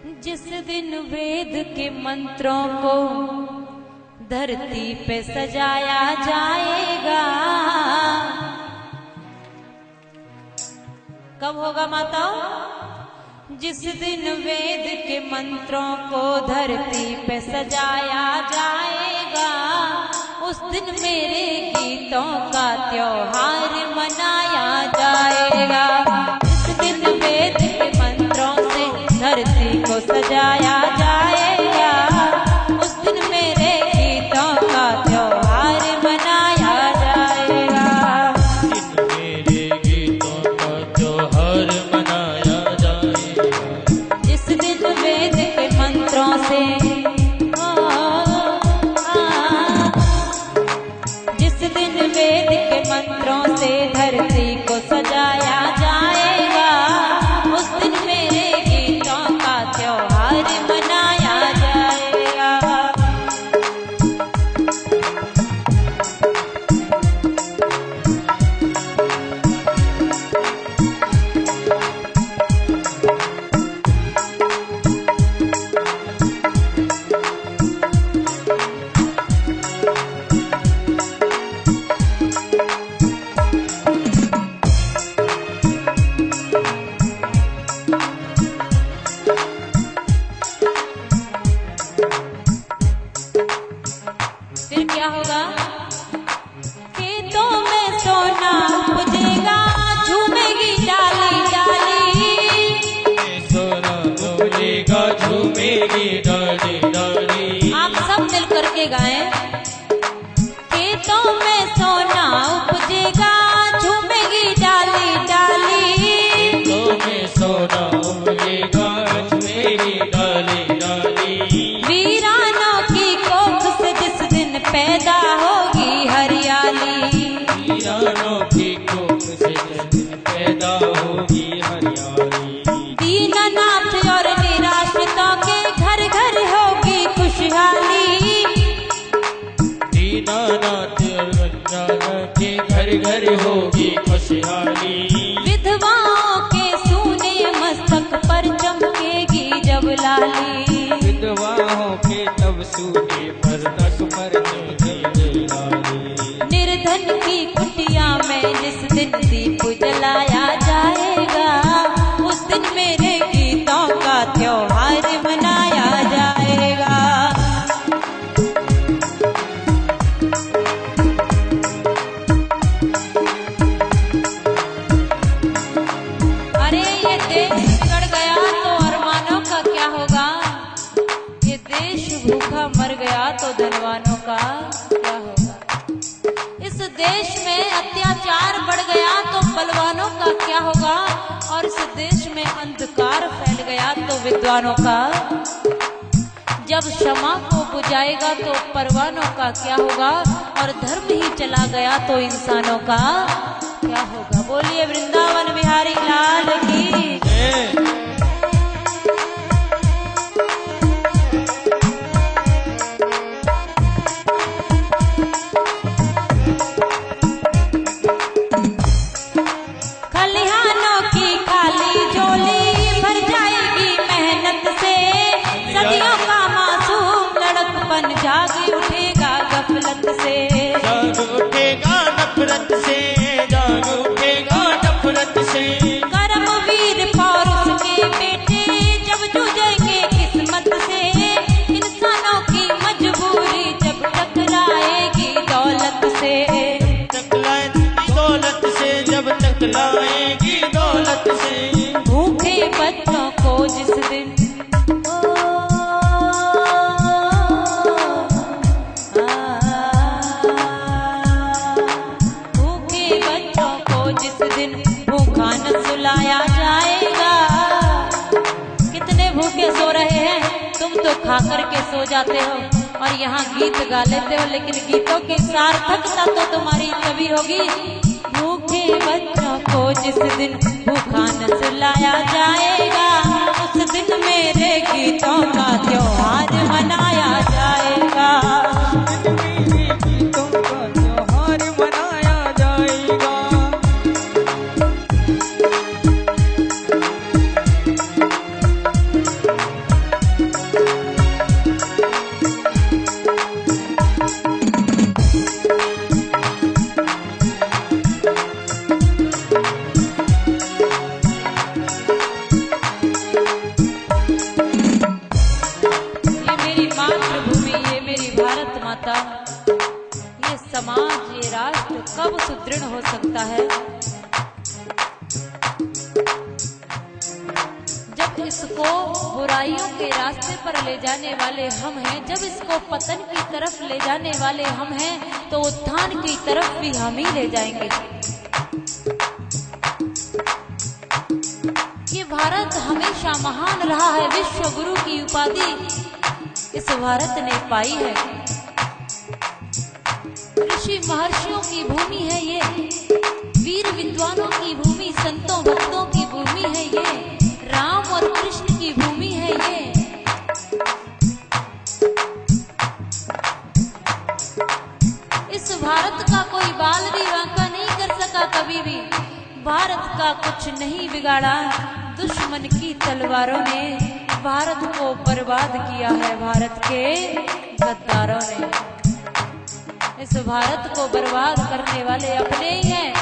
जिस दिन वेद के मंत्रों को धरती पे सजाया जाएगा, कब होगा माताओं? जिस दिन वेद के मंत्रों को धरती पे सजाया जाएगा, उस दिन मेरे गीतों का त्योहार मनाया जाएगा। जिस दिन वेद के मंत्रों से धरती को सजाया जाएगा, उस दिन मेरे गीतों का त्योहार मनाया जाएगा। मेरे गीतों का त्योहार मनाया जाएगा। जिस दिन वेद के मंत्रों से जिस दिन वेद के मंत्रों से धरती को सजाया जाएगा, उस दिन मेरे गीतों का त्योहार मनाया जाएगा। फिर क्या होगा? खेतों में सोना उपजेगा, झूमेगी डाली डाली। सोना बोलेगा, झूमेगी डाली डाली। आप सब मिल करके गाएं। खेतों में सोना उपजेगा, झूमेगी डाली डाली। खेतों में सोना बोलेगा, झूमेगी डाली डाली। वीरानों की कोख से जिस दिन पैदा होगी हरियाली, वीरानों की कोख से जिस दिन पैदा होगी हरियाली। दीननाथ और निराश्रितों के घर घर होगी खुशहाली। दीनानाथ और बंजारा के घर घर होगी खुशहाली। विधवाओं के सूने मस्तक पर चमकेगी जब लाली। विधवाओं के तब सूने पर तक पर चमकेगी लाली। निर्धन की कुटिया में जिस दिन दीप जलाया जाएगा, उस दिन मेरे गीतों का त्योहार मनाया जाएगा। अरे ये देश बिगड़ गया तो अरमानों का क्या होगा? ये देश भूखा मर गया तो धनवानों का क्या होगा? इस देश में अत्याचार बढ़ गया तो बलवानों का क्या होगा? और इस देश में अंधकार फैल गया तो विद्वानों का। जब क्षमा को बुझाएगा तो परवानों का क्या होगा? और धर्म ही चला गया तो इंसानों का क्या होगा? बोलिए वृंदावन बिहारी लाल की। खलिहानों की खाली झोली भर जाएगी मेहनत से, सदियों का मासूम लड़कपन जाग उठेगा गफलत से। जाग उठेगा नफरत से, जाग उठेगा नफरत से। कर्मवीर पौरुष के बेटे जब जूझेंगे किस्मत से, इंसानों की मजबूरी जब टकराएगी दौलत से। टकराएगी दौलत से, जब टकराएगी दौलत से। भूखे बच्चों को जिस दिन भूखे बच्चों को जिस दिन भूखा न सुलाया जाएगा। कितने भूखे सो रहे हैं? तुम तो खा करके सो जाते हो और यहाँ गीत गा लेते हो, लेकिन गीतों की सार्थकता तो तुम्हारी तभी होगी। भूखे बच्चों को जिस दिन भूखा न सुलाया जाएगा, उस दिन मेरे गीतों का त्योहार मनाया जाएगा। मेरे गीतों का त्योहार मनाया जाएगा। कब सुदृढ़ हो सकता है? जब इसको बुराइयों के रास्ते पर ले जाने वाले हम हैं, जब इसको पतन की तरफ ले जाने वाले हम हैं, तो उत्थान की तरफ भी हम ही ले जाएंगे। ये भारत हमेशा महान रहा है, विश्व गुरु की उपाधि इस भारत ने पाई है। ऋषि महर्षियों की भूमि है ये, वीर विद्वानों की भूमि, संतों भक्तों की भूमि है ये, राम और कृष्ण की भूमि है ये। इस भारत का कोई बाल भी वांका नहीं कर सका कभी भी। भारत का कुछ नहीं बिगाड़ा, दुश्मन की तलवारों ने भारत को बर्बाद किया है, भारत के गद्दारों ने। इस भारत को बर्बाद करने वाले अपने ही हैं।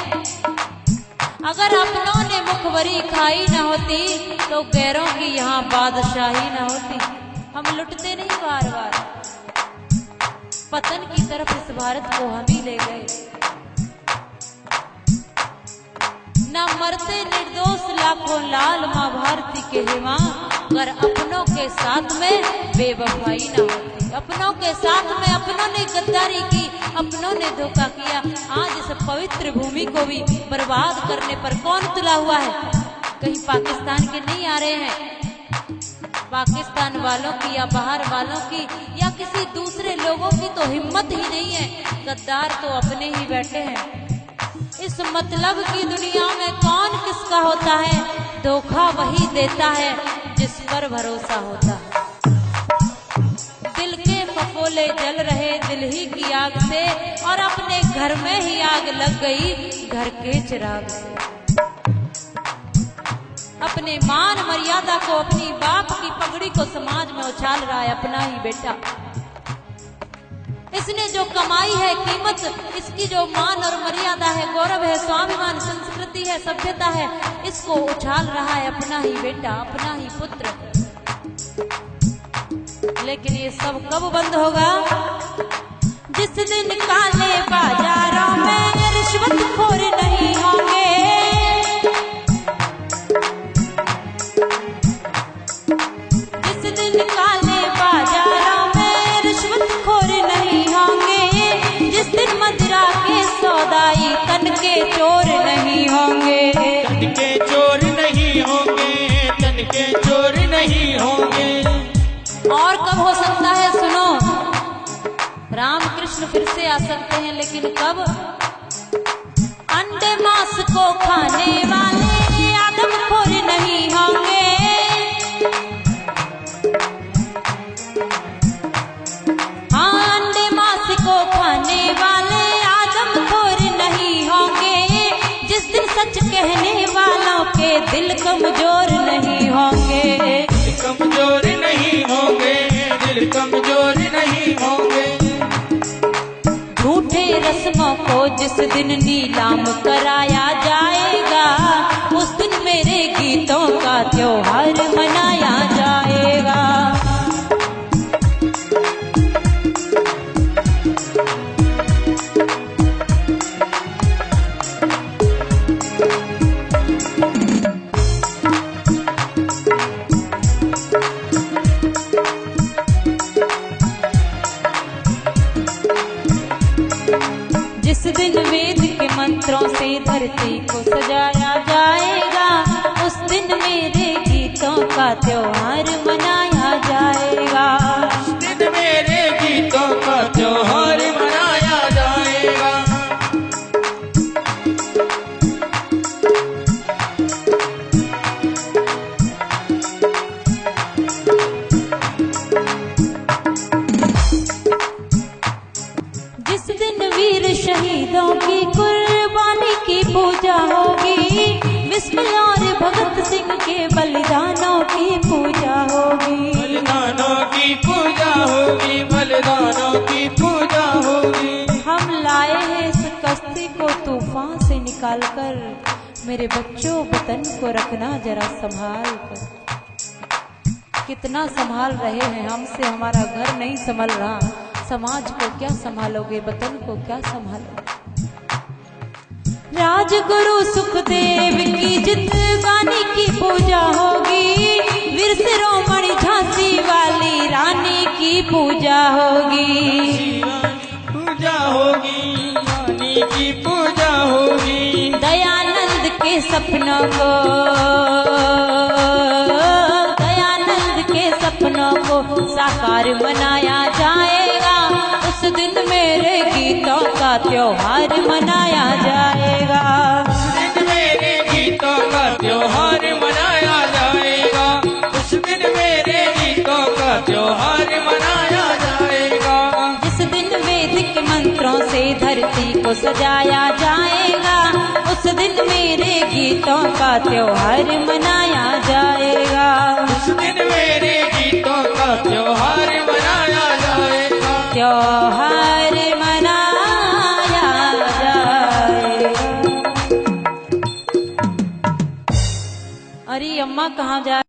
अगर अपनों ने मुखबरी खाई न होती तो गैरों की यहाँ बादशाही न होती। हम लुटते नहीं बार बार, पतन की तरफ इस भारत को हम ही ले गए। न मरते निर्दोष लाखों लाल माँ भारती के हेमा, अगर अपनों के साथ में बेवफाई न होती। अपनों के साथ में अपनों ने गद्दारी की, अपनों ने धोखा किया। आज इस पवित्र भूमि को भी बर्बाद करने पर कौन तुला हुआ है? कहीं पाकिस्तान के नहीं आ रहे हैं? पाकिस्तान वालों की या बाहर वालों की या किसी दूसरे लोगों की तो हिम्मत ही नहीं है। गद्दार तो अपने ही बैठे हैं। इस मतलब की दुनिया में कौन किसका होता है? धोखा वही देता है जिस पर भरोसा होता है। दिल के फफोले जल रहे दिल ही की आग से, और अपने घर में ही आग लग गई घर के चिराग से। अपने मान मर्यादा को, अपनी बाप की पगड़ी को समाज में उछाल रहा है अपना ही बेटा। इसने जो कमाई है कीमत, इसकी जो मान और मर्यादा है, गौरव है, स्वाभिमान, संस्कृति है, सभ्यता है, इसको उछाल रहा है अपना ही बेटा, अपना ही पुत्र। लेकिन ये सब कब बंद होगा? जिस दिन काले बाजारों में रिश्वतखोर नहीं होंगे, जिस दिन काले बाजारों में रिश्वतखोर नहीं होंगे, जिस दिन मदिरा के सौदाई तन के चोर नहीं होंगे, तन के चोर नहीं होंगे, तन के चोर नहीं होंगे। और कब हो सकता है? सुनो, रामकृष्ण फिर से आ सकते हैं, लेकिन कब? अंडे मांस को खाने वाले आदमखोर नहीं होंगे, हाँ, अंडे मांस को खाने वाले आदमखोर नहीं होंगे, जिस दिन सच कहने वालों के दिल कमजोर नहीं होंगे, कमजोर नहीं होंगे, दिल कमजोर नहीं होंगे। झूठे रस्मों को जिस दिन नीलाम कराया जाएगा, उस दिन मेरे गीतों का त्योहार मनाया जाएगा। जिस दिन वेद के मंत्रों से धरती को सजाया जाएगा, उस दिन मेरे गीतों का त्योहार मनाया जाएगा। उस दिन मेरे गीतों का त्योहार मनाया जाएगा। जिस दिन वीर शहीदों की कुर्बानी की पूजा होगी, विस्मय और भगत सिंह के बलिदानों की पूजा होगी, बलिदानों की पूजा होगी, बलिदानों की पूजा होगी। हम लाए हैं इस कश्ती को तूफान से निकालकर, मेरे बच्चों वतन को रखना जरा संभाल कर। कितना संभाल रहे हैं, हमसे हमारा घर नहीं संभल रहा। समाज को क्या संभालोगे, वतन को क्या संभालोगे? राजगुरु सुखदेव की जिंदगानी की पूजा होगी, वीर शिरोमणि झांसी वाली रानी की पूजा होगी। पूजा होगी, रानी की पूजा होगी। दयानंद के सपनों को, दयानंद के सपनों को साकार बनाया जाएगा। उस दिन मेरे गीतों का त्योहार मनाया जाएगा। उस दिन मेरे गीतों का त्योहार मनाया जाएगा। उस दिन मेरे गीतों का त्योहार मनाया जाएगा। जिस दिन वैदिक मंत्रों से धरती को सजाया जाएगा, उस दिन मेरे गीतों का त्योहार मनाया जाएगा। उस दिन मेरे गीतों का त्योहार मनाया जाएगा। त्योहार मनाया जाएगा। अरे अम्मा कहाँ जा